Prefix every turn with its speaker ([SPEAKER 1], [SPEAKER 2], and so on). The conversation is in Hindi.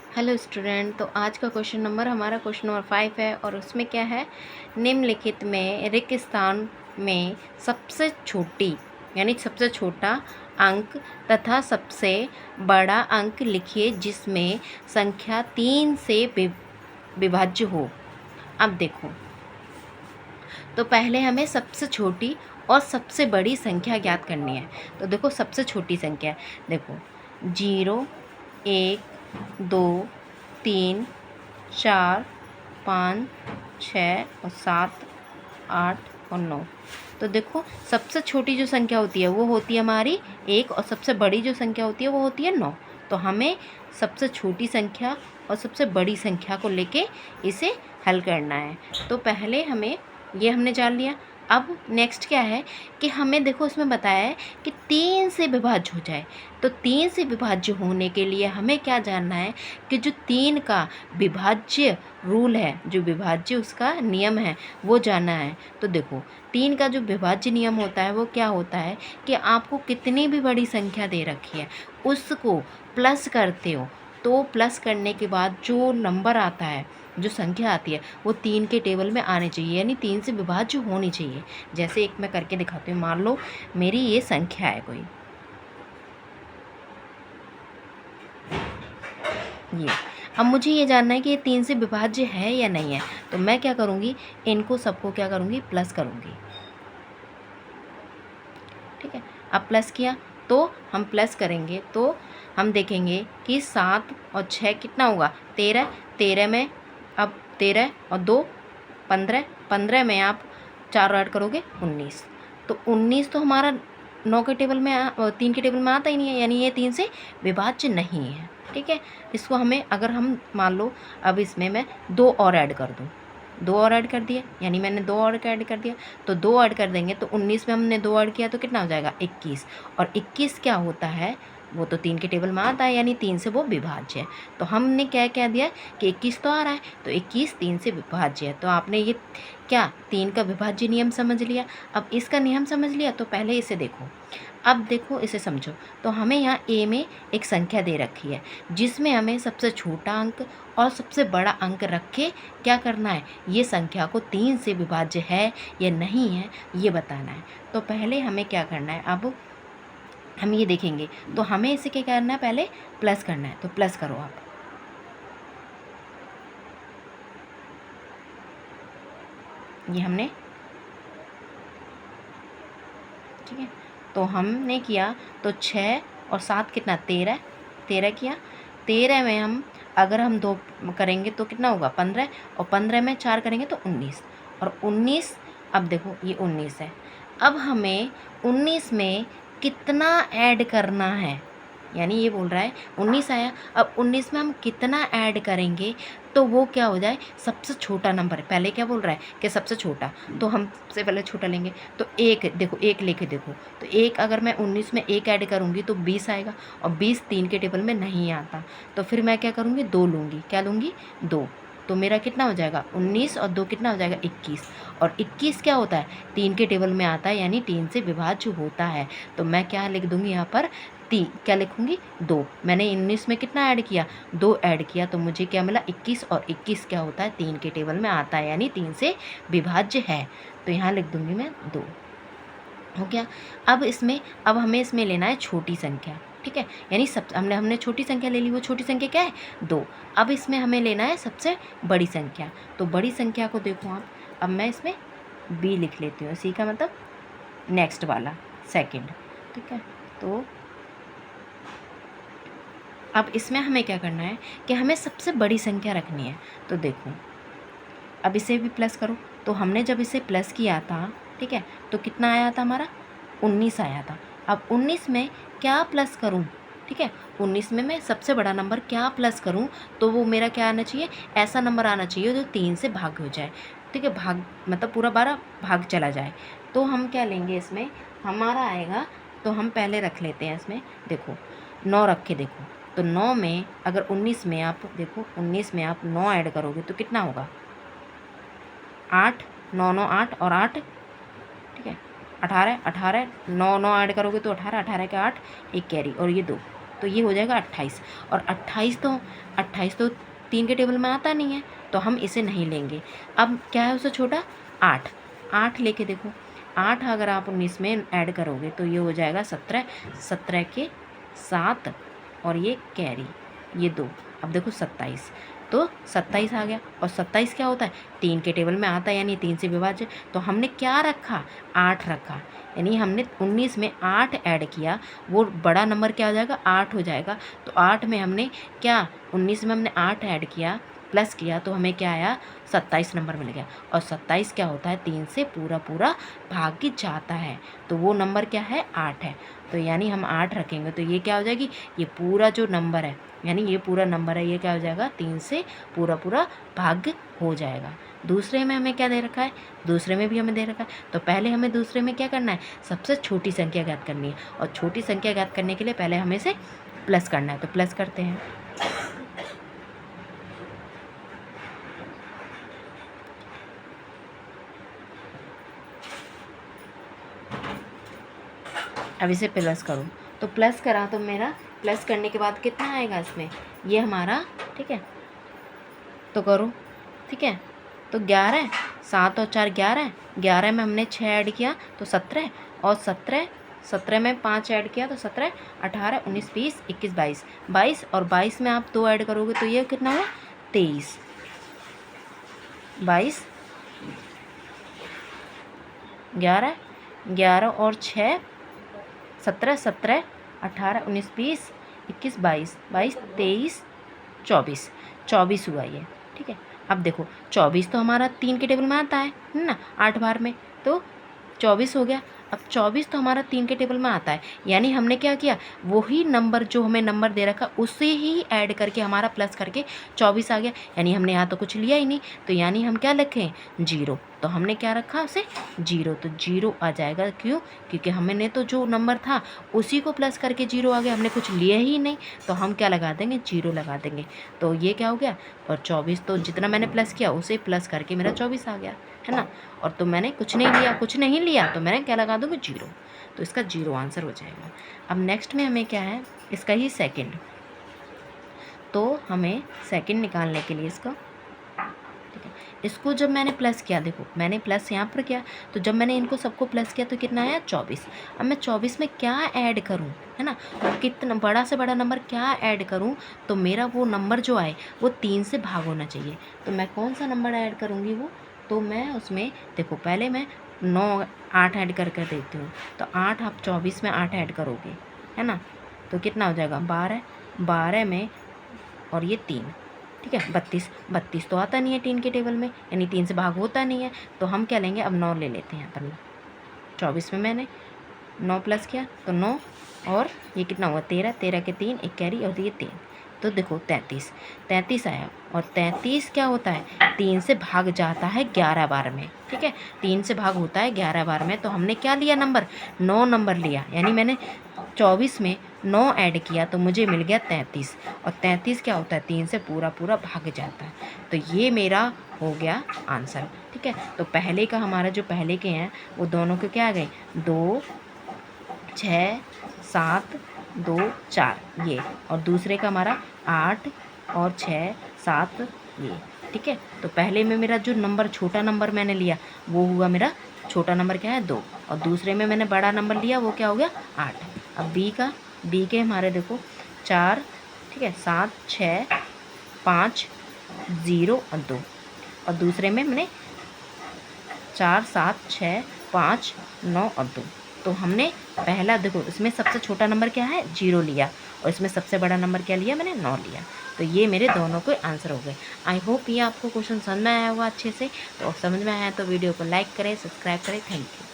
[SPEAKER 1] Hello student. तो आज का क्वेश्चन नंबर हमारा क्वेश्चन नंबर 5 है और उसमें क्या है, निम्नलिखित में रिक्त स्थान में सबसे छोटी यानी सबसे छोटा अंक तथा सबसे बड़ा अंक लिखिए जिसमें संख्या 3 से विभाज्य हो। अब देखो, तो पहले हमें सबसे छोटी और सबसे बड़ी संख्या ज्ञात करनी है। तो देखो, सबसे छोटी संख्या देखो 0, 1, 2, 3, 4, 5, 6 और 7, 8 और 9। तो देखो, सबसे छोटी जो संख्या होती है वो होती है हमारी 1 और सबसे बड़ी जो संख्या होती है वो होती है 9। तो हमें सबसे छोटी संख्या और सबसे बड़ी संख्या को लेके इसे हल करना है। तो पहले हमें ये हमने जान लिया। अब नेक्स्ट क्या है कि हमें देखो उसमें बताया है कि 3 से विभाज्य हो जाए। तो 3 से विभाज्य होने के लिए हमें क्या जानना है कि जो 3 का विभाज्य रूल है, जो विभाज्य उसका नियम है वो जानना है। तो देखो, 3 का जो विभाज्य नियम होता है वो क्या होता है कि आपको कितनी भी बड़ी संख्या दे रखी है उसको प्लस करते हो, तो प्लस करने के बाद जो नंबर आता है, जो संख्या आती है वो 3 के टेबल में आनी चाहिए, यानी 3 से विभाज्य होनी चाहिए। जैसे एक मैं करके दिखाती हूँ। मान लो मेरी ये संख्या है कोई, ये। अब मुझे ये जानना है कि ये 3 से विभाज्य है या नहीं है। तो मैं क्या करूँगी, इनको सबको क्या करूँगी, प्लस करूँगी। ठीक है। अब प्लस किया तो हम प्लस करेंगे तो हम देखेंगे कि 7 और 6 कितना होगा, 13। 13 में अब 13 और 2 15, 15 में आप 4 ऐड करोगे 19। तो 19 तो हमारा 9 के टेबल में 3 के टेबल में आता ही नहीं है, यानी ये 3 से विभाज्य नहीं है। ठीक है। इसको हमें, अगर हम मान लो अब इसमें मैं 2 और ऐड कर दूँ, 2 और ऐड कर दिया, यानी मैंने 2 और ऐड कर दिया। तो 2 ऐड कर देंगे तो 19 में हमने 2 ऐड किया तो कितना हो जाएगा, 21। और 21 क्या होता है, वो तो 3 के टेबल में आता है, यानी 3 से वो विभाज्य है। तो हमने क्या क्या दिया कि 21 तो आ रहा है, तो 21 3 से विभाज्य है। तो आपने ये क्या 3 का विभाज्य नियम समझ लिया। अब इसका नियम समझ लिया तो पहले इसे देखो। अब देखो, इसे समझो। तो हमें यहाँ ए में एक संख्या दे रखी है जिसमें हमें सबसे छोटा अंक और सबसे बड़ा अंक रख के क्या करना है, ये संख्या को 3 से विभाज्य है या नहीं है ये बताना है। तो पहले हमें क्या करना है, अब हम ये देखेंगे। तो हमें इसे क्या करना है, पहले प्लस करना है। तो प्लस करो आप, ये हमने, ठीक है। तो हमने किया तो 6 और 7 कितना, 13, 13 किया। 13 में हम अगर हम 2 करेंगे तो कितना होगा, 15। और 15 में 4 करेंगे तो 19। और 19, अब देखो ये 19 है। अब हमें 19 में कितना ऐड करना है, यानी ये बोल रहा है 19 आया, अब 19 में हम कितना ऐड करेंगे तो वो क्या हो जाए, सबसे छोटा नंबर। पहले क्या बोल रहा है कि सबसे छोटा, तो हम सबसे पहले छोटा लेंगे। तो एक देखो, एक लेके देखो, तो एक अगर मैं 19 में एक ऐड करूँगी तो 20 आएगा, और 20 3 के टेबल में नहीं आता। तो फिर मैं क्या करूँगी, 2 लूँगी। क्या लूँगी, 2। तो मेरा कितना हो जाएगा, 19 और 2 कितना हो जाएगा, 21। और 21 क्या होता है, 3 के टेबल में आता है, यानी 3 से विभाज्य होता है। तो मैं क्या लिख दूँगी यहाँ पर, क्या लिखूँगी, 2। मैंने 19 में कितना ऐड किया, 2 ऐड किया, तो मुझे क्या मिला, 21। और 21 क्या होता है, 3 के टेबल में आता है, यानी 3 से विभाज्य है। तो यहाँ लिख दूँगी मैं 2। हो गया। अब हमें इसमें लेना है छोटी संख्या। ठीक है, यानी सब हमने छोटी संख्या ले ली, वो छोटी संख्या क्या है, 2। अब इसमें हमें लेना है सबसे बड़ी संख्या। तो बड़ी संख्या को देखो आप, अब मैं इसमें बी लिख लेती हूँ, सी का मतलब नेक्स्ट वाला, सेकंड। ठीक है। तो अब इसमें हमें क्या करना है कि हमें सबसे बड़ी संख्या रखनी है। तो देखो, अब इसे भी प्लस करो। तो हमने जब इसे प्लस किया था, ठीक है, तो कितना आया था हमारा, 19 आया था। अब 19 में क्या प्लस करूं, ठीक है, 19 में मैं सबसे बड़ा नंबर क्या प्लस करूं, तो वो मेरा क्या आना चाहिए, ऐसा नंबर आना चाहिए जो 3 से भाग हो जाए। ठीक है, भाग मतलब पूरा 12 भाग चला जाए। तो हम क्या लेंगे इसमें, हमारा आएगा, तो हम पहले रख लेते हैं इसमें, देखो 9 रख के देखो। तो 9 में अगर 19 में आप देखो, 19 में आप 9 ऐड करोगे तो कितना होगा, 8, 9 9 8 और 8, ठीक है, 18, 18 9 9 ऐड करोगे तो 18, 18 के 8, एक कैरी और ये 2। तो ये हो जाएगा 28। और 28 तो 3 के टेबल में आता नहीं है, तो हम इसे नहीं लेंगे। अब क्या है उससे छोटा? 8। 8 लेके देखो, 8 अगर आप 19 में ऐड करोगे तो ये हो जाएगा 17। 17 के 7 और ये कैरी, ये 2। अब देखो 27, तो 27 आ गया। और 27 क्या होता है? 3 के टेबल में आता है, यानी 3 से विभाज्य। तो हमने क्या रखा? 8 रखा, यानी हमने 19 में 8 ऐड किया, वो बड़ा नंबर क्या हो जाएगा? 8 हो जाएगा। तो 8 में हमने क्या, 19 में हमने 8 ऐड किया, प्लस किया, तो हमें क्या आया? 27 नंबर मिल गया। और 27 क्या होता है? 3 से पूरा पूरा भाग जाता है, तो वो नंबर क्या है? 8 है। तो यानी हम 8 रखेंगे तो ये क्या हो जाएगी? ये पूरा जो नंबर है, यानी ये पूरा नंबर है, ये क्या हो जाएगा? 3 से पूरा पूरा भाग हो जाएगा। दूसरे में हमें क्या दे रखा है? दूसरे में भी हमें दे रखा है, तो पहले हमें दूसरे में क्या करना है? सबसे छोटी संख्या ज्ञात करनी है। और छोटी संख्या ज्ञात करने के लिए पहले हमें इसे प्लस करना है, तो प्लस करते हैं। अब इसे प्लस करो, तो प्लस करा तो मेरा प्लस करने के बाद कितना आएगा इसमें? ये हमारा, ठीक है, तो करो, ठीक है। तो 11, 7 और 4 11, 11 में हमने 6 ऐड किया तो 17, और 17 में 5 ऐड किया तो 17, 18, 19, 20, 21, 22, 22, और 22 में आप 2 ऐड करोगे तो ये कितना हुआ? 23। 22, 11, 11 और 6, 17, 17, 18, 19, 20, 21, 22, 22, 23, 24, 24 हुआ ये, ठीक है। अब देखो 24 तो हमारा 3 के टेबल में आता है ना, 8 बार में, तो 24 हो गया। अब 24 तो हमारा 3 के टेबल में आता है, यानी हमने क्या किया? वही नंबर जो हमें नंबर दे रखा उसे ही ऐड करके हमारा प्लस करके 24 आ गया, यानी हमने यहाँ तो कुछ लिया ही नहीं, तो यानी हम क्या रखें? 0। तो हमने क्या रखा उसे? 0। तो 0 आ जाएगा, क्यों? क्योंकि हमने तो जो नंबर था उसी को प्लस करके 0 आ गया, हमने कुछ लिया ही नहीं, तो हम क्या लगा देंगे? 0 लगा देंगे। तो ये क्या हो गया? और 24 तो जितना मैंने प्लस किया उसे प्लस करके मेरा 24 आ गया, है ना। और तो मैंने कुछ नहीं लिया तो मैंने क्या लगा दूँगी? 0। तो इसका 0 आंसर हो जाएगा। अब नेक्स्ट में हमें क्या है? इसका ही सेकंड, तो हमें सेकंड निकालने के लिए इसका, ठीक है, इसको जब मैंने प्लस किया, देखो मैंने प्लस यहाँ पर किया, तो जब मैंने इनको सबको प्लस किया तो कितना आया? 24। अब मैं 24 में क्या ऐड करूँ, है ना, कितना बड़ा से बड़ा नंबर क्या ऐड करूँ, तो मेरा वो नंबर जो आए वो 3 से भाग होना चाहिए। तो मैं कौन सा नंबर ऐड करूँगी वो? तो मैं उसमें देखो पहले मैं 9 8 ऐड कर देती हूँ, तो 8 आप 24 में 8 ऐड करोगे, है ना, तो कितना हो जाएगा? 12। 12 में और ये 3, ठीक है, 32। 32 तो आता नहीं है 3 के टेबल में, यानी 3 से भाग होता नहीं है, तो हम क्या लेंगे? अब 9 ले लेते हैं यहाँ पर। 24 में मैंने 9 प्लस किया तो 9, और ये कितना हुआ? 13। 13 के 3, एक कैरी और ये 3, तो देखो 33। 33 आया, और 33 क्या होता है? 3 से भाग जाता है 11 बार में, ठीक है, 3 से भाग होता है 11 बार में। तो हमने क्या लिया नंबर? 9 नंबर लिया, यानी मैंने 24 में 9 ऐड किया तो मुझे मिल गया 33। और 33 क्या होता है? 3 से पूरा पूरा भाग जाता है। तो ये मेरा हो गया आंसर, ठीक है। तो पहले का हमारा जो पहले के हैं वो दोनों के क्या आ गए? 2, 6, 7, 2, 4 ये, और दूसरे का हमारा 8 और 6, 7 ये, ठीक है। तो पहले में मेरा जो नंबर छोटा नंबर मैंने लिया वो हुआ मेरा छोटा नंबर क्या है? 2, और दूसरे में मैंने बड़ा नंबर लिया वो क्या हो गया? 8। अब बी के हमारे देखो 4, ठीक है, 7, 6, 5, 0 और 2, और दूसरे में मैंने 4, 7, 6, 5, 9 और 2। तो हमने पहला देखो इसमें सबसे छोटा नंबर क्या है? 0 लिया, और इसमें सबसे बड़ा नंबर क्या लिया? मैंने 9 लिया। तो ये मेरे दोनों के आंसर हो गए। आई होप ये आपको क्वेश्चन समझ में आया होगा अच्छे से। तो समझ में आया तो वीडियो को लाइक करें, सब्सक्राइब करें। Thank you.